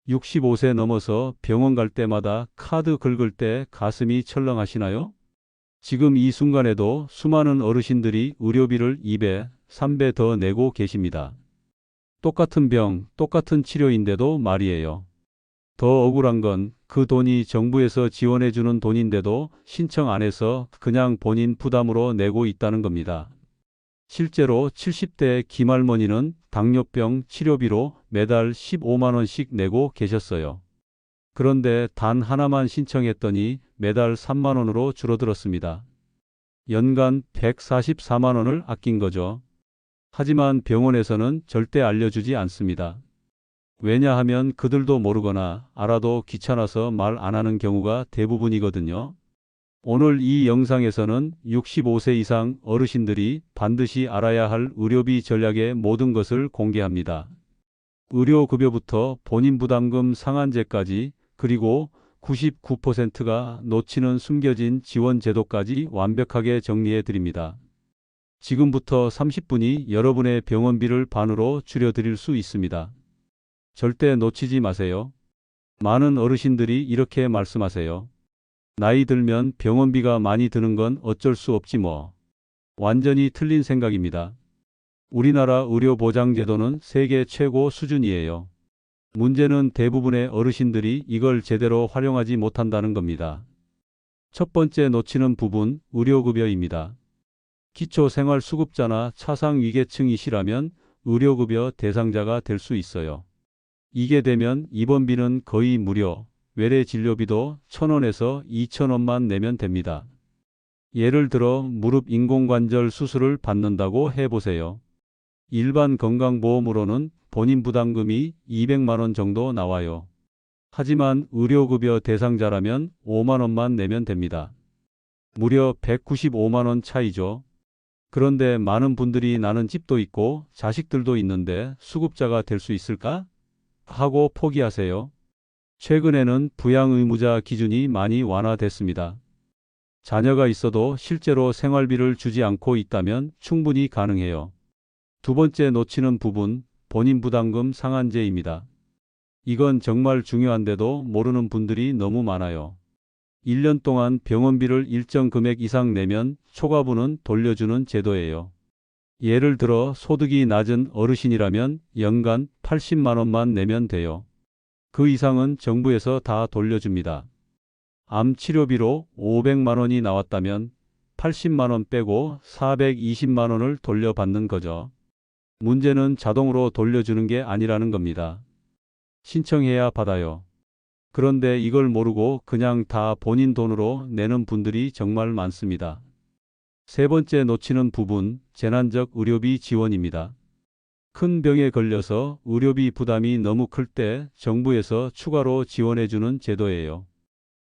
65세 넘어서 병원 갈 때마다 카드 긁을 때 가슴이 철렁하시나요? 지금 이 순간에도 수많은 어르신들이 의료비를 2배, 3배 더 내고 계십니다. 똑같은 병, 똑같은 치료인데도 말이에요. 더 억울한 건 그 돈이 정부에서 지원해주는 돈인데도 신청 안 해서 그냥 본인 부담으로 내고 있다는 겁니다. 실제로 70대 김할머니는 당뇨병 치료비로 매달 15만 원씩 내고 계셨어요. 그런데 단 하나만 신청했더니 매달 3만 원으로 줄어들었습니다. 연간 144만 원을 아낀 거죠. 하지만 병원에서는 절대 알려주지 않습니다. 왜냐하면 그들도 모르거나 알아도 귀찮아서 말 안 하는 경우가 대부분이거든요. 오늘 이 영상에서는 65세 이상 어르신들이 반드시 알아야 할 의료비 전략의 모든 것을 공개합니다. 의료급여부터 본인 부담금 상한제까지, 그리고 99%가 놓치는 숨겨진 지원 제도까지 완벽하게 정리해 드립니다. 지금부터 30분이 여러분의 병원비를 반으로 줄여드릴 수 있습니다. 절대 놓치지 마세요. 많은 어르신들이 이렇게 말씀하세요. 나이 들면 병원비가 많이 드는 건 어쩔 수 없지 뭐. 완전히 틀린 생각입니다. 우리나라 의료보장제도는 세계 최고 수준이에요. 문제는 대부분의 어르신들이 이걸 제대로 활용하지 못한다는 겁니다. 첫 번째 놓치는 부분, 의료급여입니다. 기초생활수급자나 차상위계층이시라면 의료급여 대상자가 될 수 있어요. 이게 되면 입원비는 거의 무료, 외래진료비도 1,000원에서 2,000원만 내면 됩니다. 예를 들어 무릎 인공관절 수술을 받는다고 해보세요. 일반 건강보험으로는 본인 부담금이 200만 원 정도 나와요. 하지만 의료급여 대상자라면 5만 원만 내면 됩니다. 무려 195만 원 차이죠. 그런데 많은 분들이 나는 집도 있고 자식들도 있는데 수급자가 될 수 있을까? 하고 포기하세요. 최근에는 부양의무자 기준이 많이 완화됐습니다. 자녀가 있어도 실제로 생활비를 주지 않고 있다면 충분히 가능해요. 두 번째 놓치는 부분, 본인 부담금 상한제입니다. 이건 정말 중요한데도 모르는 분들이 너무 많아요. 1년 동안 병원비를 일정 금액 이상 내면 초과분은 돌려주는 제도예요. 예를 들어 소득이 낮은 어르신이라면 연간 80만 원만 내면 돼요. 그 이상은 정부에서 다 돌려줍니다. 암 치료비로 500만 원이 나왔다면 80만 원 빼고 420만 원을 돌려받는 거죠. 문제는 자동으로 돌려주는 게 아니라는 겁니다. 신청해야 받아요. 그런데 이걸 모르고 그냥 다 본인 돈으로 내는 분들이 정말 많습니다. 세 번째 놓치는 부분, 재난적 의료비 지원입니다. 큰 병에 걸려서 의료비 부담이 너무 클 때 정부에서 추가로 지원해주는 제도예요.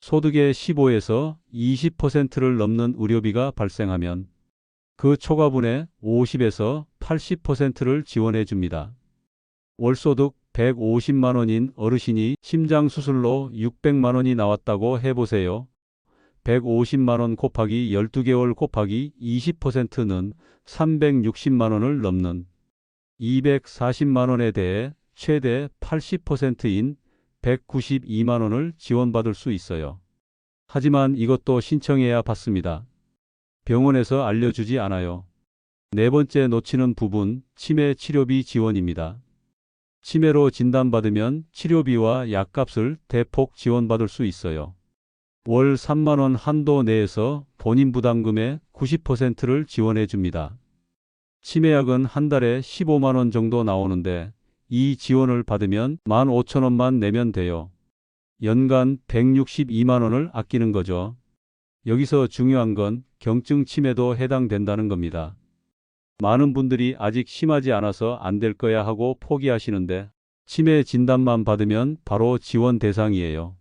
소득의 15에서 20%를 넘는 의료비가 발생하면 그 초과분의 50에서 80%를 지원해 줍니다. 월소득 150만 원인 어르신이 심장수술로 600만 원이 나왔다고 해보세요. 150만 원 곱하기 12개월 곱하기 20%는 360만 원을 넘는 240만 원에 대해 최대 80%인 192만 원을 지원받을 수 있어요. 하지만 이것도 신청해야 받습니다. 병원에서 알려주지 않아요. 네 번째 놓치는 부분, 치매 치료비 지원입니다. 치매로 진단받으면 치료비와 약값을 대폭 지원받을 수 있어요. 월 3만 원 한도 내에서 본인 부담금의 90%를 지원해 줍니다. 치매약은 한 달에 15만 원 정도 나오는데 이 지원을 받으면 15,000원만 내면 돼요. 연간 162만 원을 아끼는 거죠. 여기서 중요한 건 경증 치매도 해당된다는 겁니다. 많은 분들이 아직 심하지 않아서 안 될 거야 하고 포기하시는데 치매 진단만 받으면 바로 지원 대상이에요.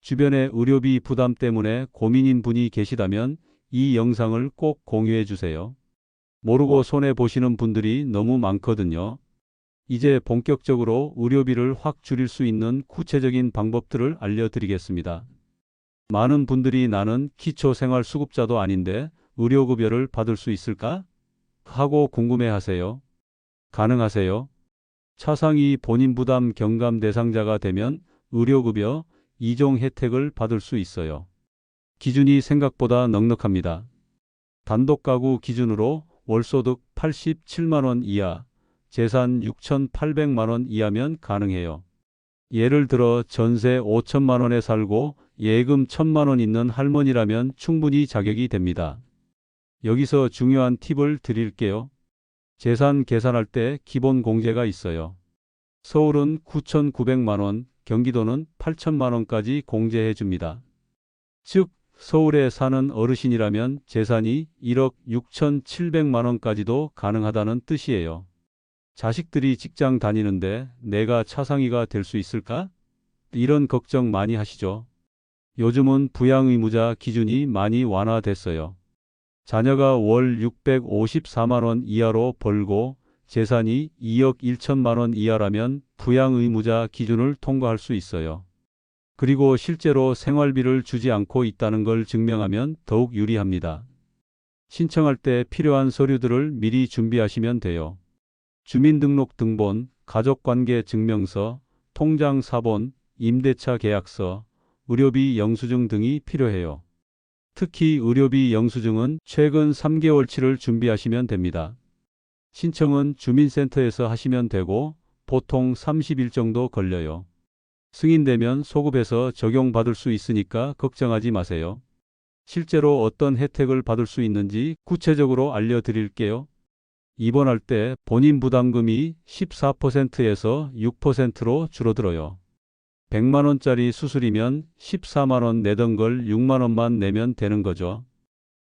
주변의 의료비 부담 때문에 고민인 분이 계시다면 이 영상을 꼭 공유해 주세요. 모르고 손해보시는 분들이 너무 많거든요. 이제 본격적으로 의료비를 확 줄일 수 있는 구체적인 방법들을 알려드리겠습니다. 많은 분들이 나는 기초생활수급자도 아닌데 의료급여를 받을 수 있을까? 하고 궁금해하세요. 가능하세요? 차상위 본인 부담 경감 대상자가 되면 의료급여 2종 혜택을 받을 수 있어요. 기준이 생각보다 넉넉합니다. 단독가구 기준으로 월소득 87만 원 이하, 재산 6,800만 원 이하면 가능해요. 예를 들어 전세 5천만 원에 살고 예금 1,000만 원 있는 할머니라면 충분히 자격이 됩니다. 여기서 중요한 팁을 드릴게요. 재산 계산할 때 기본 공제가 있어요. 서울은 9,900만 원, 경기도는 8천만 원까지 공제해 줍니다. 즉, 서울에 사는 어르신이라면 재산이 1억 6,700만 원까지도 가능하다는 뜻이에요. 자식들이 직장 다니는데 내가 차상위가 될 수 있을까? 이런 걱정 많이 하시죠? 요즘은 부양의무자 기준이 많이 완화됐어요. 자녀가 월 654만 원 이하로 벌고 재산이 2억 1천만 원 이하라면 부양의무자 기준을 통과할 수 있어요. 그리고 실제로 생활비를 주지 않고 있다는 걸 증명하면 더욱 유리합니다. 신청할 때 필요한 서류들을 미리 준비하시면 돼요. 주민등록 등본, 가족관계 증명서, 통장 사본, 임대차 계약서, 의료비 영수증 등이 필요해요. 특히 의료비 영수증은 최근 3개월치를 준비하시면 됩니다. 신청은 주민센터에서 하시면 되고 보통 30일 정도 걸려요. 승인되면 소급해서 적용받을 수 있으니까 걱정하지 마세요. 실제로 어떤 혜택을 받을 수 있는지 구체적으로 알려드릴게요. 입원할 때 본인 부담금이 14%에서 6%로 줄어들어요. 100만 원짜리 수술이면 14만 원 내던 걸 6만 원만 내면 되는 거죠.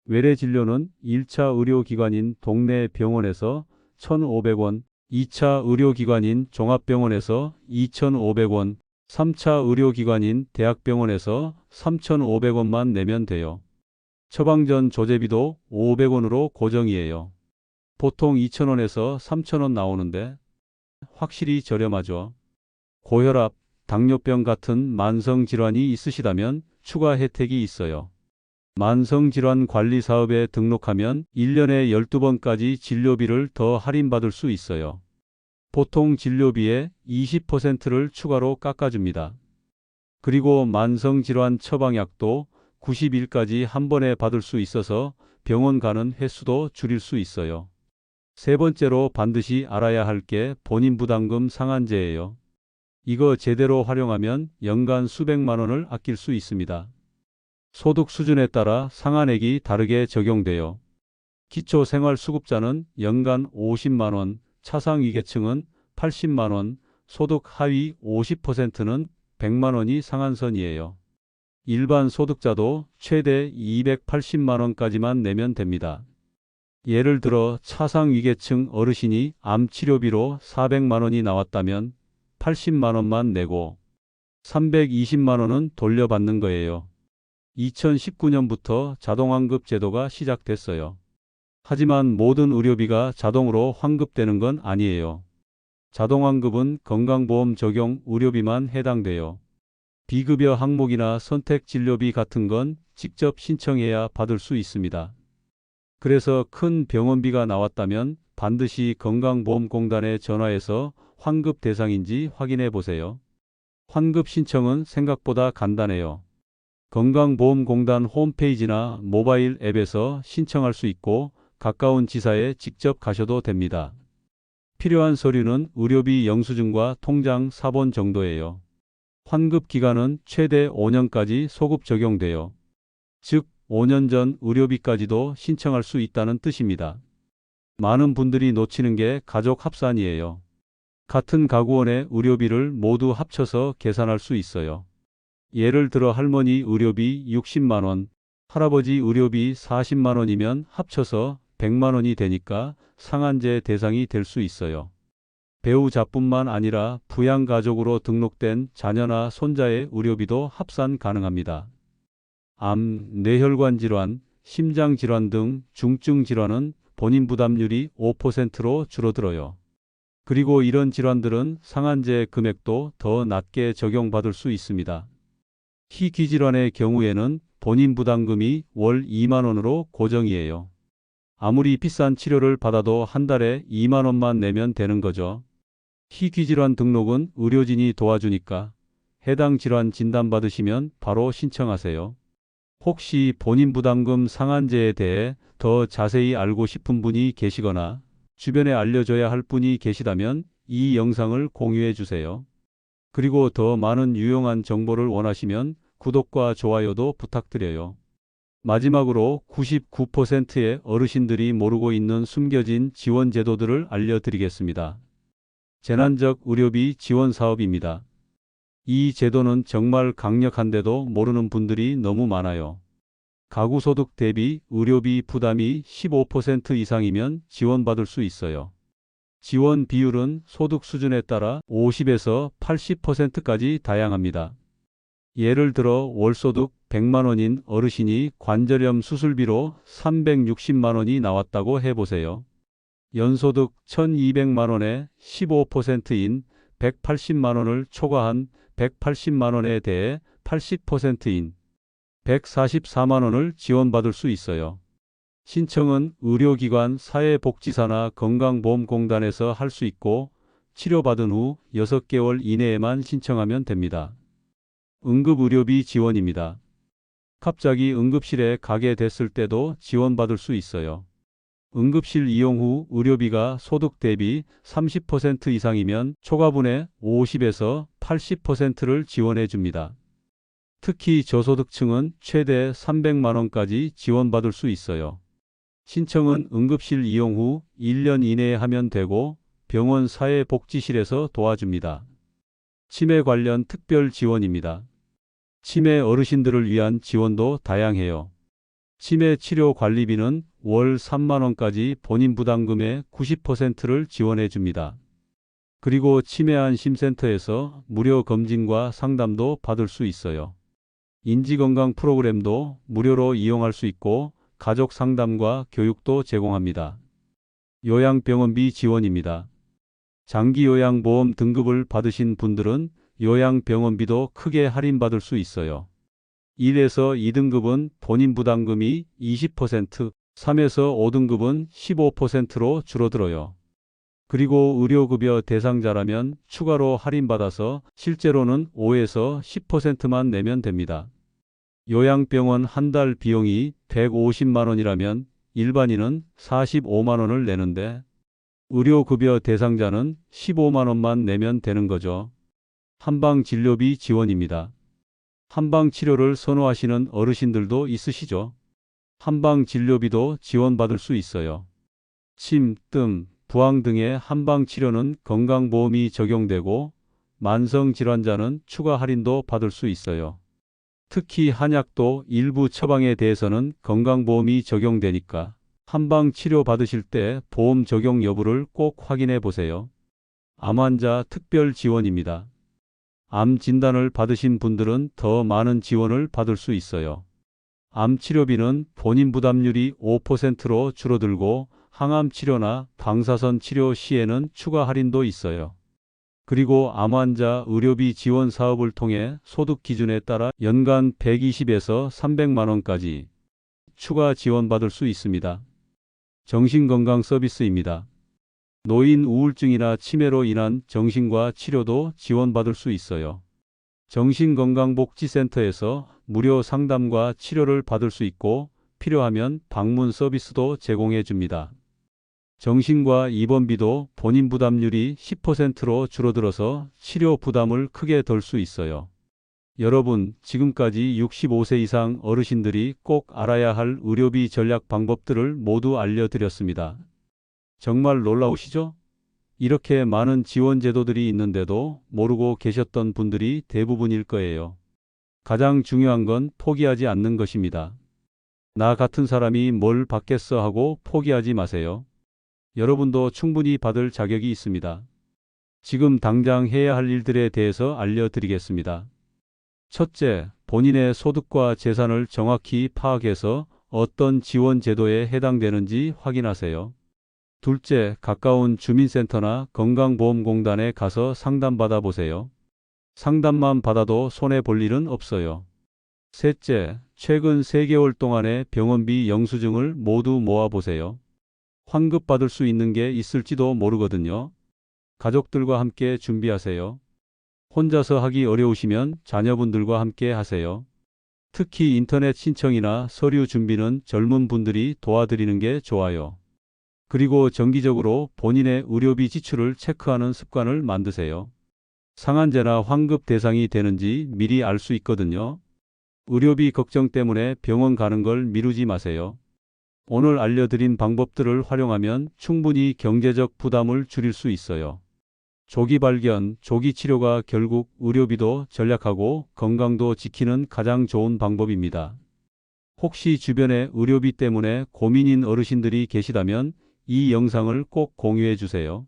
외래 진료는 1차 의료기관인 동네 병원에서 1,500원, 2차 의료기관인 종합병원에서 2,500원, 3차 의료기관인 대학병원에서 3,500원만 내면 돼요. 처방전 조제비도 500원으로 고정이에요. 보통 2,000원에서 3,000원 나오는데 확실히 저렴하죠. 고혈압, 당뇨병 같은 만성질환이 있으시다면 추가 혜택이 있어요. 만성질환관리사업에 등록하면 1년에 12번까지 진료비를 더 할인받을 수 있어요. 보통 진료비의 20%를 추가로 깎아줍니다. 그리고 만성질환 처방약도 90일까지 한 번에 받을 수 있어서 병원 가는 횟수도 줄일 수 있어요. 세 번째로 반드시 알아야 할 게 본인 부담금 상한제예요. 이거 제대로 활용하면 연간 수백만 원을 아낄 수 있습니다. 소득 수준에 따라 상한액이 다르게 적용돼요. 기초생활수급자는 연간 50만 원, 차상위계층은 80만 원, 소득 하위 50%는 100만 원이 상한선이에요. 일반 소득자도 최대 280만 원까지만 내면 됩니다. 예를 들어 차상위계층 어르신이 암치료비로 400만 원이 나왔다면 80만 원만 내고 320만 원은 돌려받는 거예요. 2019년부터 자동환급 제도가 시작됐어요. 하지만 모든 의료비가 자동으로 환급되는 건 아니에요. 자동환급은 건강보험 적용 의료비만 해당돼요. 비급여 항목이나 선택진료비 같은 건 직접 신청해야 받을 수 있습니다. 그래서 큰 병원비가 나왔다면 반드시 건강보험공단에 전화해서 환급 대상인지 확인해 보세요. 환급 신청은 생각보다 간단해요. 건강보험공단 홈페이지나 모바일 앱에서 신청할 수 있고 가까운 지사에 직접 가셔도 됩니다. 필요한 서류는 의료비 영수증과 통장 사본 정도예요. 환급 기간은 최대 5년까지 소급 적용돼요. 즉 5년 전 의료비까지도 신청할 수 있다는 뜻입니다. 많은 분들이 놓치는 게 가족 합산이에요. 같은 가구원의 의료비를 모두 합쳐서 계산할 수 있어요. 예를 들어 할머니 의료비 60만 원, 할아버지 의료비 40만 원이면 합쳐서 100만 원이 되니까 상한제 대상이 될 수 있어요. 배우자뿐만 아니라 부양가족으로 등록된 자녀나 손자의 의료비도 합산 가능합니다. 암, 뇌혈관 질환, 심장 질환 등 중증 질환은 본인 부담률이 5%로 줄어들어요. 그리고 이런 질환들은 상한제 금액도 더 낮게 적용받을 수 있습니다. 희귀질환의 경우에는 본인 부담금이 월 2만 원으로 고정이에요. 아무리 비싼 치료를 받아도 한 달에 2만 원만 내면 되는 거죠. 희귀질환 등록은 의료진이 도와주니까 해당 질환 진단받으시면 바로 신청하세요. 혹시 본인 부담금 상한제에 대해 더 자세히 알고 싶은 분이 계시거나 주변에 알려줘야 할 분이 계시다면 이 영상을 공유해 주세요. 그리고 더 많은 유용한 정보를 원하시면 구독과 좋아요도 부탁드려요. 마지막으로 99%의 어르신들이 모르고 있는 숨겨진 지원 제도들을 알려드리겠습니다. 재난적 의료비 지원 사업입니다. 이 제도는 정말 강력한데도 모르는 분들이 너무 많아요. 가구 소득 대비 의료비 부담이 15% 이상이면 지원받을 수 있어요. 지원 비율은 소득 수준에 따라 50에서 80%까지 다양합니다. 예를 들어 월소득 100만 원인 어르신이 관절염 수술비로 360만 원이 나왔다고 해보세요. 연소득 1200만 원에 15%인 180만 원을 초과한 180만 원에 대해 80%인 144만 원을 지원받을 수 있어요. 신청은 의료기관, 사회복지사나 건강보험공단에서 할 수 있고 치료받은 후 6개월 이내에만 신청하면 됩니다. 응급의료비 지원입니다. 갑자기 응급실에 가게 됐을 때도 지원받을 수 있어요. 응급실 이용 후 의료비가 소득 대비 30% 이상이면 초과분의 50에서 80%를 지원해 줍니다. 특히 저소득층은 최대 300만 원까지 지원받을 수 있어요. 신청은 응급실 이용 후 1년 이내에 하면 되고 병원 사회복지실에서 도와줍니다. 치매 관련 특별 지원입니다. 치매 어르신들을 위한 지원도 다양해요. 치매 치료 관리비는 월 3만 원까지 본인 부담금의 90%를 지원해 줍니다. 그리고 치매안심센터에서 무료 검진과 상담도 받을 수 있어요. 인지건강 프로그램도 무료로 이용할 수 있고 가족 상담과 교육도 제공합니다. 요양병원비 지원입니다. 장기요양보험 등급을 받으신 분들은 요양병원비도 크게 할인받을 수 있어요. 1에서 2등급은 본인 부담금이 20%, 3에서 5등급은 15%로 줄어들어요. 그리고 의료급여 대상자라면 추가로 할인받아서 실제로는 5에서 10%만 내면 됩니다. 요양병원 한 달 비용이 150만 원이라면 일반인은 45만 원을 내는데 의료급여 대상자는 15만 원만 내면 되는 거죠. 한방진료비 지원입니다. 한방치료를 선호하시는 어르신들도 있으시죠? 한방진료비도 지원받을 수 있어요. 침, 뜸, 부항 등의 한방치료는 건강보험이 적용되고 만성질환자는 추가 할인도 받을 수 있어요. 특히 한약도 일부 처방에 대해서는 건강보험이 적용되니까 한방치료 받으실 때 보험 적용 여부를 꼭 확인해 보세요. 암환자 특별 지원입니다. 암 진단을 받으신 분들은 더 많은 지원을 받을 수 있어요. 암 치료비는 본인 부담률이 5%로 줄어들고 항암 치료나 방사선 치료 시에는 추가 할인도 있어요. 그리고 암환자 의료비 지원 사업을 통해 소득 기준에 따라 연간 120에서 300만 원까지 추가 지원받을 수 있습니다. 정신건강 서비스입니다. 노인 우울증이나 치매로 인한 정신과 치료도 지원받을 수 있어요. 정신건강복지센터에서 무료 상담과 치료를 받을 수 있고 필요하면 방문 서비스도 제공해 줍니다. 정신과 입원비도 본인 부담률이 10%로 줄어들어서 치료 부담을 크게 덜 수 있어요. 여러분, 지금까지 65세 이상 어르신들이 꼭 알아야 할 의료비 전략 방법들을 모두 알려드렸습니다. 정말 놀라우시죠? 이렇게 많은 지원 제도들이 있는데도 모르고 계셨던 분들이 대부분일 거예요. 가장 중요한 건 포기하지 않는 것입니다. 나 같은 사람이 뭘 받겠어 하고 포기하지 마세요. 여러분도 충분히 받을 자격이 있습니다. 지금 당장 해야 할 일들에 대해서 알려드리겠습니다. 첫째, 본인의 소득과 재산을 정확히 파악해서 어떤 지원 제도에 해당되는지 확인하세요. 둘째, 가까운 주민센터나 건강보험공단에 가서 상담받아 보세요. 상담만 받아도 손해볼 일은 없어요. 셋째, 최근 3개월 동안의 병원비 영수증을 모두 모아보세요. 환급받을 수 있는 게 있을지도 모르거든요. 가족들과 함께 준비하세요. 혼자서 하기 어려우시면 자녀분들과 함께 하세요. 특히 인터넷 신청이나 서류 준비는 젊은 분들이 도와드리는 게 좋아요. 그리고 정기적으로 본인의 의료비 지출을 체크하는 습관을 만드세요. 상한제나 환급 대상이 되는지 미리 알 수 있거든요. 의료비 걱정 때문에 병원 가는 걸 미루지 마세요. 오늘 알려드린 방법들을 활용하면 충분히 경제적 부담을 줄일 수 있어요. 조기 발견, 조기 치료가 결국 의료비도 절약하고 건강도 지키는 가장 좋은 방법입니다. 혹시 주변에 의료비 때문에 고민인 어르신들이 계시다면 이 영상을 꼭 공유해 주세요.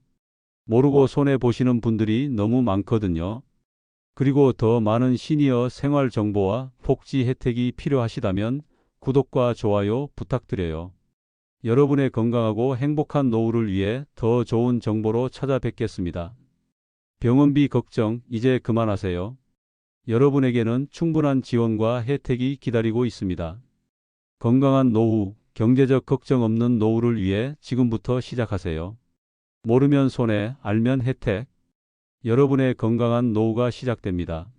모르고 손해보시는 분들이 너무 많거든요. 그리고 더 많은 시니어 생활 정보와 복지 혜택이 필요하시다면 구독과 좋아요 부탁드려요. 여러분의 건강하고 행복한 노후를 위해 더 좋은 정보로 찾아뵙겠습니다. 병원비 걱정 이제 그만하세요. 여러분에게는 충분한 지원과 혜택이 기다리고 있습니다. 건강한 노후, 경제적 걱정 없는 노후를 위해 지금부터 시작하세요. 모르면 손해, 알면 혜택. 여러분의 건강한 노후가 시작됩니다.